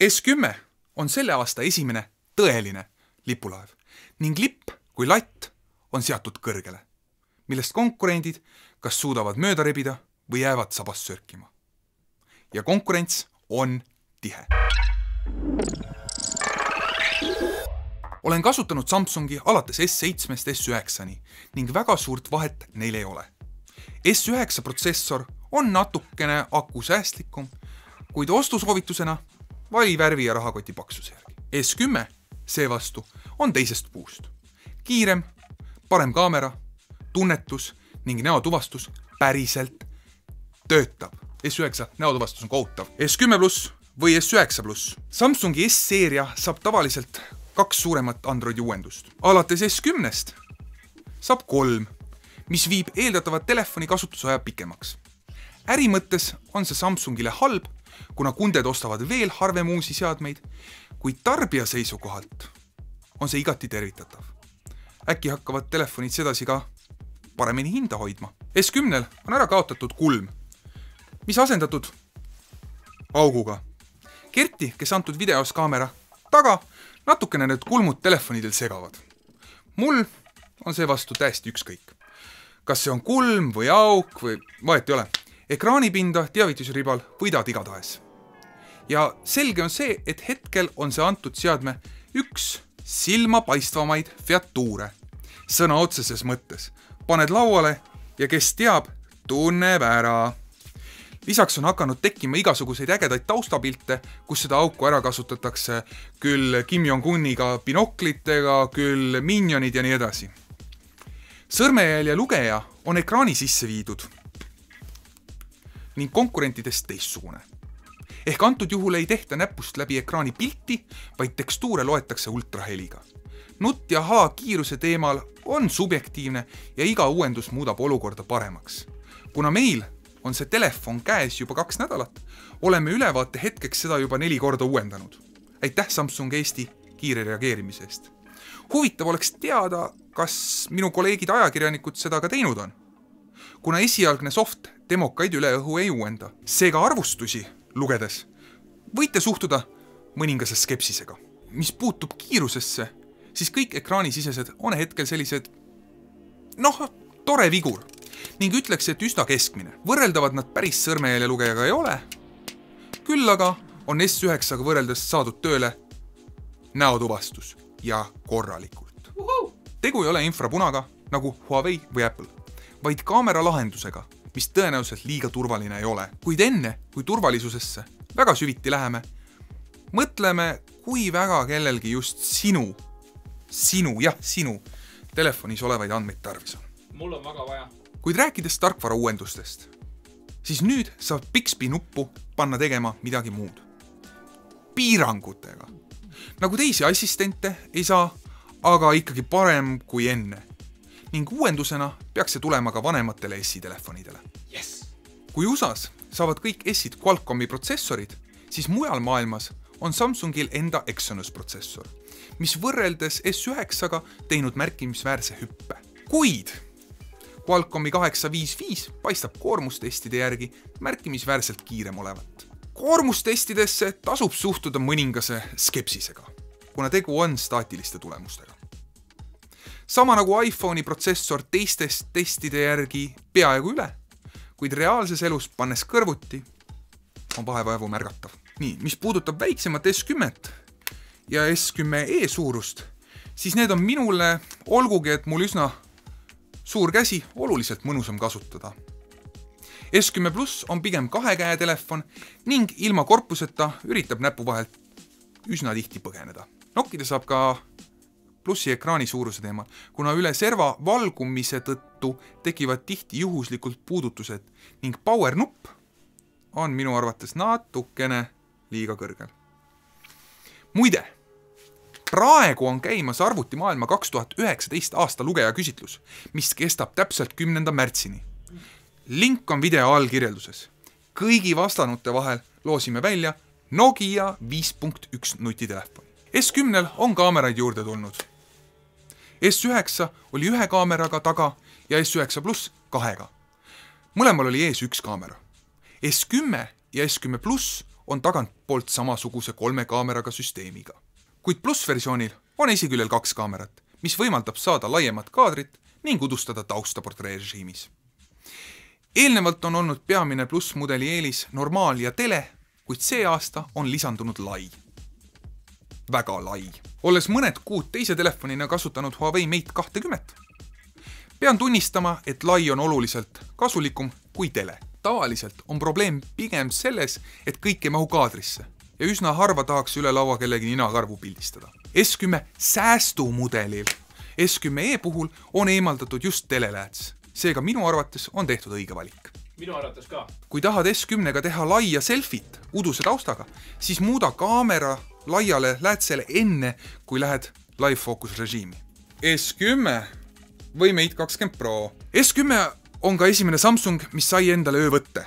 S10 on selle aasta esimene tõeline lipulaev ning lipp kui latt on seatud kõrgele, millest konkurendid kas suudavad mööda rebida või jäävad sabast sörkima. Ja konkurents on tihe. Olen kasutanud Samsungi alates S7-st S9-ni ning väga suurt vahet neil ei ole. S9 protsessor on natukene akusäästlikum, kuid ostusoovitusena vali värvi ja rahakoti paksuse järgi. S10 seevastu on teisest puust. Kiirem, parem kaamera, tunnetus ning näotuvastus päriselt töötab. S9 näotuvastus on kohutav. S10 Plus või S9 Plus. Samsungi S-seeria saab tavaliselt 2 suuremat Androidi uuendust. Alates S10-st saab 3, mis viib eeldatavat telefoni kasutusaja pikemaks. Äri mõttes on see Samsungile halb, kuna kunded ostavad veel harvem uusi seadmeid, kuid tarbija seisukohalt on see igati tervitatav. Äkki hakkavad telefonid sedasi ka paremini hinda hoidma. S10-l on ära kaotatud kulm, mis asendatud auguga. Kerti, kes antud videos kaamera taga, natukene need kulmud telefonidel segavad. Mul on see vastu täiesti ükskõik. Kas see on kulm või auk või vahet ei ole. Ekraanipinda teavitusribal võidad igatahes. Ja selge on see, et hetkel on see antud seadme üks silmapaistvamaid featuure. Sõna otseses mõttes. Paned lauale ja kes teab, tunneb ära. Lisaks on hakanud tekkima igasuguseid ägedaid taustapilte, kus seda auku ära kasutatakse küll Kim Jong-uniga binoklitega, küll minionid ja nii edasi. Sõrmejälje lugeja on ekraani sisse viidud ning konkurentidest teistsugune. Ehk antud juhul ei tehta näpust läbi ekraani pilti, vaid tekstuure loetakse ultraheliga. Nutt ja kiiruse teemal on subjektiivne ja iga uuendus muudab olukorda paremaks. Kuna meil on see telefon käes juba 2 nädalat, oleme ülevaate hetkeks seda juba 4 korda uuendanud. Aitäh Samsung Eesti kiire reageerimise eest. Huvitav oleks teada, kas minu kolleegid ajakirjanikud seda ka teinud on. Kuna esialgne soft demokaid üle õhu ei uuenda. Seega arvustusi lugedes võite suhtuda mõningase skepsisega. Mis puutub kiirusesse, siis kõik ekraanisisesed on hetkel sellised, tore vigur ning ütleks, et üsna keskmine. Võrreldavad nad päris sõrmejälje lugejaga ei ole, küll aga on S9-ga võrreldes saadud tööle näotuvastus ja korralikult. Tegu ei ole infrapunaga nagu Huawei või Apple, vaid kaamera lahendusega, mis tõenäoliselt liiga turvaline ei ole. Kuid enne, kui turvalisusesse väga süviti läheme, mõtleme, kui väga kellelgi just sinu telefonis olevaid andmeid tarvis on. Mul on väga vaja. Kuid rääkides tarkvara uuendustest, siis nüüd saab Bixby nuppu panna tegema midagi muud. Piirangutega. Nagu teisi assistente ei saa, aga ikkagi parem kui enne. Ning uuendusena peaks see tulema ka vanematele S-telefonidele. Yes. Kui USAs saavad kõik S-id Qualcommi protsessorid, siis mujal maailmas on Samsungil enda Exynos protsessor, mis võrreldes S9-ga teinud märkimisväärse hüppe. Kuid Qualcommi 855 paistab koormustestide järgi märkimisväärselt kiirem olevat. Koormustestidesse tasub suhtuda mõningase skepsisega, kuna tegu on staatiliste tulemustega. Sama nagu iPhone'i protsessor teistest testide järgi peaaegu üle, kuid reaalses elus pannes kõrvuti on vahevaevu märgatav. Nii, mis puudutab väiksemat S10 ja S10e suurust, siis need on minule, olgugi et mul üsna suur käsi, oluliselt mõnusam kasutada. S10 Plus on pigem 2 käe telefon ning ilma korpuseta üritab näpu vahelt üsna tihti põgeneda. Nokkida saab ka Plussi ekraani suuruse teemal, kuna üle serva valgumise tõttu tekivad tihti juhuslikult puudutused ning power nupp on minu arvates natukene liiga kõrgel. Muide, praegu on käimas arvutimaailma 2019 aasta lugeja küsitlus, mis kestab täpselt 10. märtsini. Link on video all kirjelduses. Kõigi vastanute vahel loosime välja Nokia 5.1 nutitelefoni. S10-l on kaameraid juurde tulnud. S9 oli 1 kaameraga taga ja S9 Plus 2-ga. Mõlemal oli ees 1 kaamera. S10 ja S10 Plus on tagantpoolt samasuguse 3 kaameraga süsteemiga. Kuid plussversioonil on esiküljel 2 kaamerat, mis võimaldab saada laiemat kaadrit ning udustada tausta portreerežiimis. Eelnevalt on olnud peamine plussmudeli eelis normaal ja tele, kuid see aasta on lisandunud lai. Väga lai. Olles mõned kuud teise telefonina kasutanud Huawei Mate 20, pean tunnistama, et lai on oluliselt kasulikum kui tele. Tavaliselt on probleem pigem selles, et kõik ei mahu kaadrisse ja üsna harva tahaks üle laua kellegi ninakarvu pildistada. S10 säästumudelil S10e puhul on eemaldatud just telelääts. Seega minu arvates on tehtud õige valik. Minu arvates ka. Kui tahad S10-ga teha laia selfit uduse taustaga, siis muuda kaamera laiale läätsele enne, kui lähed live focus režiimi. S10 või Mate 20 Pro. S10 on ka esimene Samsung, mis sai endale öövõtte,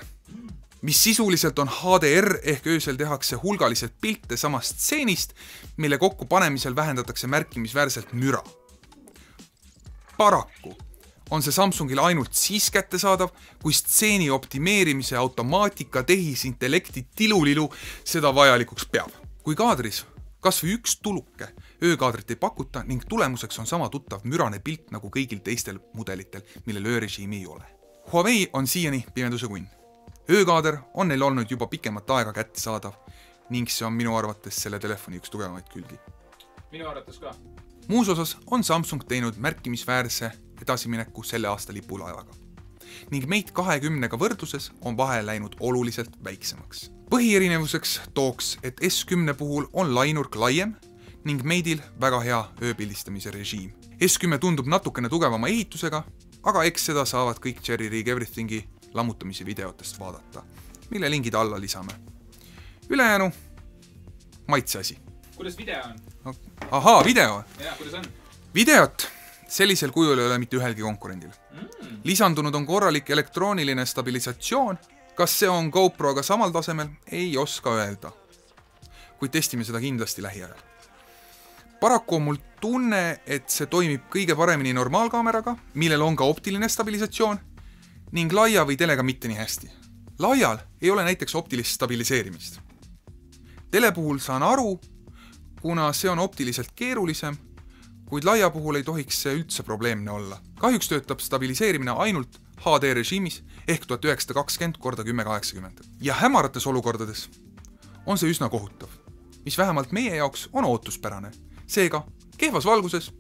mis sisuliselt on HDR ehk öösel tehakse hulgaliselt pilte samast stseenist, mille kokku panemisel vähendatakse märkimisväärselt müra. Paraku on see Samsungil ainult siis kättesaadav, kui stseeni optimeerimise automaatika tehisintellekti tilulilu seda vajalikuks peab. Kui kaadris kas või üks tuluke öökaadrit ei pakuta ning tulemuseks on sama tuttav mürane pilt nagu kõigil teistel mudelitel, millel öörežiimi ei ole. Huawei on siiani pimeduse kunn. Öökaader on neil olnud juba pikemat aega kättesaadav ning see on minu arvates selle telefoni üks tugevamaid külgi. Minu arvates ka. Muus osas on Samsung teinud märkimisväärse edasimineku selle aasta lipulaevaga ning Mate 20-ga võrdluses on vahe läinud oluliselt väiksemaks. Põhierinevuseks tooks, et S10 puhul on lainurk laiem ning Mate'il väga hea ööpildistamise režiim. S10 tundub natukene tugevama ehitusega, aga eks seda saavad kõik Cherry Rig Everythingi lammutamise videotest vaadata, mille lingid alla lisame. Ülejäänu maitse asi. Kuidas video on? Ahaa, video. Ja, kuidas on? Videot sellisel kujul ei ole mitte ühelgi konkurendil. Lisandunud on korralik elektrooniline stabilisatsioon. Kas see on GoProga samal tasemel? Ei oska öelda. Kuid testime seda kindlasti lähiajal. Paraku on mul tunne, et see toimib kõige paremini normaalkaameraga, millel on ka optiline stabilisatsioon, ning laia või telega mitte nii hästi. Laial ei ole näiteks optilist stabiliseerimist. Tele puhul saan aru, kuna see on optiliselt keerulisem, kuid laia puhul ei tohiks see üldse probleemne olla. Kahjuks töötab stabiliseerimine ainult HD režiimis ehk 1920x1080. Ja hämarates olukordades on see üsna kohutav, mis vähemalt meie jaoks on ootuspärane. Seega, kehvas valguses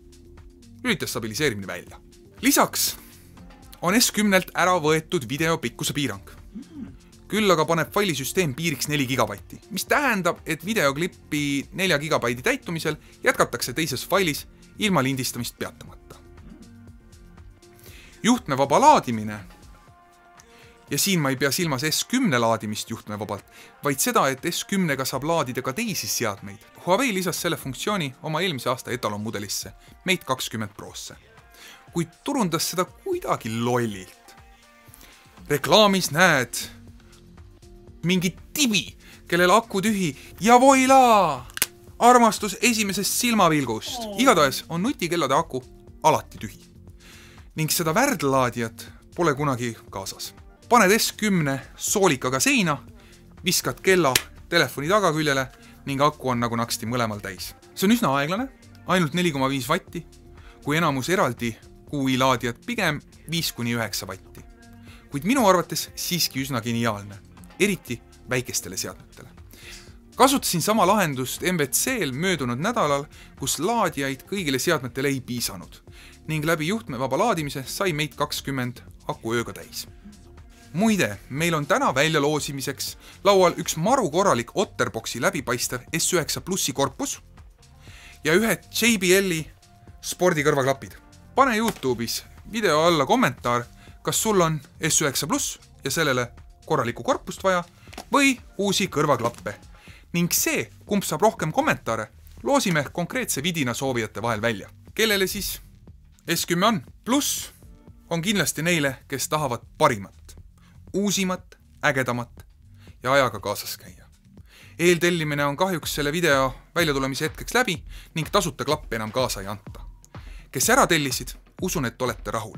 lülitas stabiliseerimine välja. Lisaks on S10-lt ära võetud video pikkuse piirang. Küll aga paneb failisüsteem piiriks 4 GB, mis tähendab, et videoklippi 4 GB täitumisel jätkatakse teises failis ilma lindistamist peatamata. Juhtmevaba laadimine, ja siin ma ei pea silmas S10 laadimist juhtmevabalt, vaid seda, et S10-ga saab laadida ka teisi seadmeid. Huawei lisas selle funktsiooni oma eelmise aasta etalonmudelisse, Mate 20 Prosse, kuid turundas seda kuidagi lollilt. Reklaamis näed mingi tibi, kellel aku tühi ja voila! Armastus esimesest silmavilgust. Igatahes on nutikellade aku alati tühi. Ning seda värdlaadijat pole kunagi kaasas. Paned S10 soolikaga seina, viskad kella telefoni tagaküljele ning aku on nagu naksti mõlemal täis. See on üsna aeglane, ainult 4,5 vatti, kui enamus eraldi QI laadijad pigem 5-9 vatti. Kuid minu arvates siiski üsna geniaalne, eriti väikestele seadmetele. Kasutasin sama lahendust MVC-l möödunud nädalal, kus laadijaid kõigile seadmetele ei piisanud ning läbi juhtmevaba laadimise sai Mate 20 aku ööga täis. Muide, meil on täna välja loosimiseks laual üks maru korralik Otterboxi läbipaistev S9 Plussi korpus ja ühed JBL-i spordikõrvaklapid. Pane YouTube'is video alla kommentaar, kas sul on S9 Plus ja sellele korralikku korpust vaja või uusi kõrvaklappe. Ning see, kumb saab rohkem kommentaare, loosime konkreetse vidina soovijate vahel välja. Kellele siis S10 on? Pluss on kindlasti neile, kes tahavad parimat, uusimat, ägedamat ja ajaga kaasas käia. Eeltellimine on kahjuks selle video väljatulemise hetkeks läbi ning tasuta klappe enam kaasa ei anta. Kes ära tellisid, usun, et olete rahul.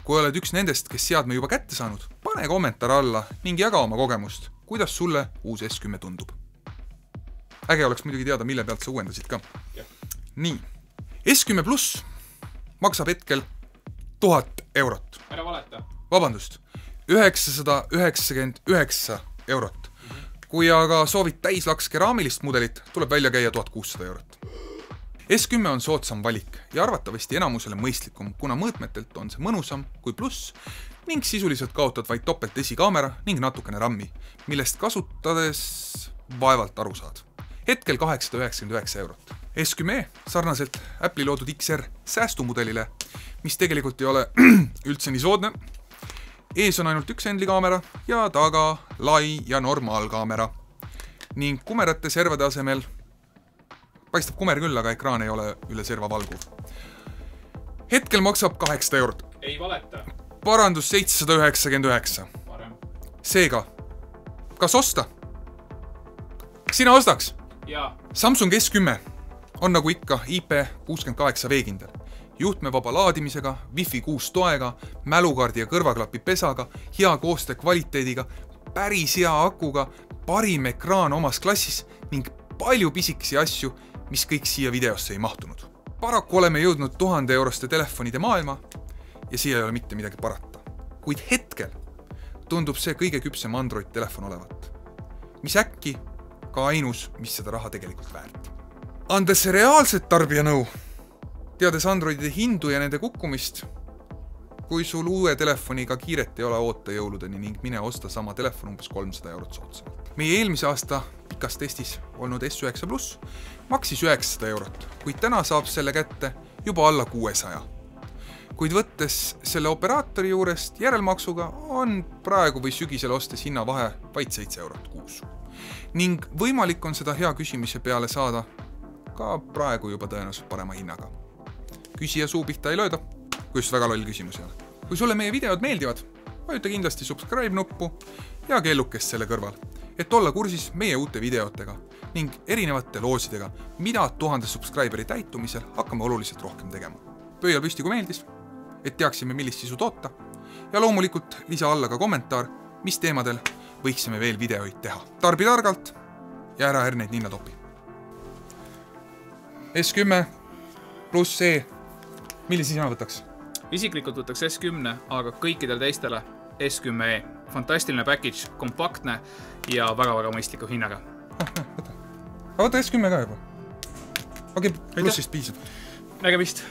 Kui oled üks nendest, kes seadme juba kätte saanud, pane kommentaar alla ning jaga oma kogemust, kuidas sulle uus S10 tundub. Äge oleks muidugi teada, mille pealt sa uuendasid ka. Nii. S10 Plus maksab hetkel 1000 eurot. Ära valeta. Vabandust. 999 eurot. Kui aga soovid täislaks keraamilist mudelit, tuleb välja käia 1600 eurot. S10 on soodsam valik ja arvatavasti enamusele mõistlikum, kuna mõõtmetelt on see mõnusam kui Plus ning sisuliselt kaotad vaid topelt esikaamera ning natukene rammi, millest kasutades vaevalt aru saad. Hetkel 899 eurot. S10e sarnaselt Apple'i loodud XR säästumudelile, mis tegelikult ei ole üldse nii soodne. Ees on ainult üks endlikaamera ja taga lai ja normaalkaamera. Ning kumerate servade asemel paistab kumer küll, aga ekraan ei ole üle serva valguv. Hetkel maksab 800 eurot. Ei valeta. Parandus 799. Varem. Seega, kas osta? Sina ostaks? Jaa. Samsung S10 on nagu ikka IP68 veekindel. Juhtmevaba laadimisega, Wi-Fi 6 toega, mälukaardi ja kõrvaklapi pesaga, hea koostöö kvaliteediga, päris hea akuga, parim ekraan omas klassis ning palju pisikesi asju, mis kõik siia videosse ei mahtunud. Paraku oleme jõudnud 1000 euroste telefonide maailma ja siia ei ole mitte midagi parata. Kuid hetkel tundub see kõige küpsem Android-telefon olevat, mis äkki ka ainus, mis seda raha tegelikult väärt. Andes reaalset tarbijanõu, teades Androidide hindu ja nende kukkumist, kui sul uue telefoniga kiiret ei ole oota jõuludeni ning mine osta sama telefon umbes 300 eurot soodsamalt. Meie eelmise aasta pikas testis olnud S9 Plus maksis 900 eurot, kuid täna saab selle kätte juba alla 600. Kuid võttes selle operaatori juurest järelmaksuga on praegu või sügisel ostes hinnavahe vaid 7 eurot kuus. Ning võimalik on seda hea küsimise peale saada ka praegu juba tõenäoliselt parema hinnaga. Küsija suu pihta ei lööda, kui just väga loll küsimus ei ole. Kui sulle meie videod meeldivad, vajuta kindlasti subscribe nuppu ja kellukest selle kõrval, et olla kursis meie uute videotega ning erinevate loosidega, mida 1000 subscriberi täitumisel hakkame oluliselt rohkem tegema. Pöial püsti, kui meeldis, et teaksime, millist sisu toota ja loomulikult lisa alla ka kommentaar, mis teemadel võiksime veel videoid teha. Tarbi targalt ja ära herneid ninna topi. S10 pluss E. Millise sina võtaks? Isiklikult võtaks S10, aga kõikidel teistele S10e. Fantastiline package, kompaktne ja väga-väga mõistliku hinnaga. Võta S10 ka juba. Okei, plussist piisab. Nägemist!